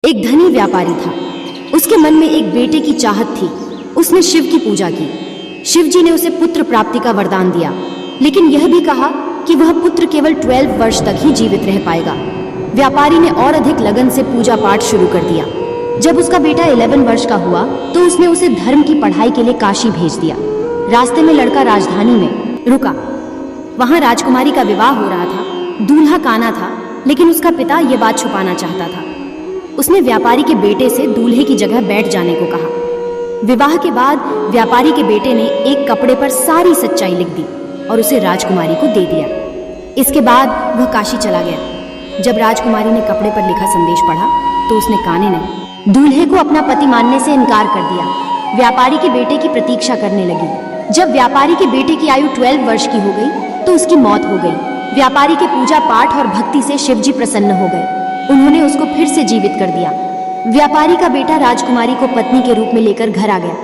एक धनी व्यापारी था। उसके मन में एक बेटे की चाहत थी। उसने शिव की पूजा की। शिव जी ने उसे पुत्र प्राप्ति का वरदान दिया, लेकिन यह भी कहा कि वह पुत्र केवल 12 वर्ष तक ही जीवित रह पाएगा। व्यापारी ने और अधिक लगन से पूजा पाठ शुरू कर दिया। जब उसका बेटा 11 वर्ष का हुआ तो उसने उसे धर्म की पढ़ाई के लिए काशी भेज दिया। रास्ते में लड़का राजधानी में रुका। वहां राजकुमारी का विवाह हो रहा था। दूल्हा काना था, लेकिन उसका पिता यह बात छुपाना चाहता था। उसने व्यापारी के बेटे से दूल्हे की जगह बैठ जाने को कहा। विवाह के बाद व्यापारी के बेटे ने एक कपड़े पर सारी सच्चाई लिख दी और उसे राजकुमारी को दे दिया। इसके बाद वह काशी चला गया। जब राजकुमारी ने कपड़े पर लिखा संदेश पढ़ा तो उसने काने ने दूल्हे को अपना पति मानने से इनकार कर दिया। व्यापारी के बेटे की प्रतीक्षा करने लगी। जब व्यापारी के बेटे की आयु 12 वर्ष की हो गई तो उसकी मौत हो गई। व्यापारी के पूजा पाठ और भक्ति से शिवजी प्रसन्न हो गए। उन्होंने उसको फिर से जीवित कर दिया। व्यापारी का बेटा राजकुमारी को पत्नी के रूप में लेकर घर आ गया।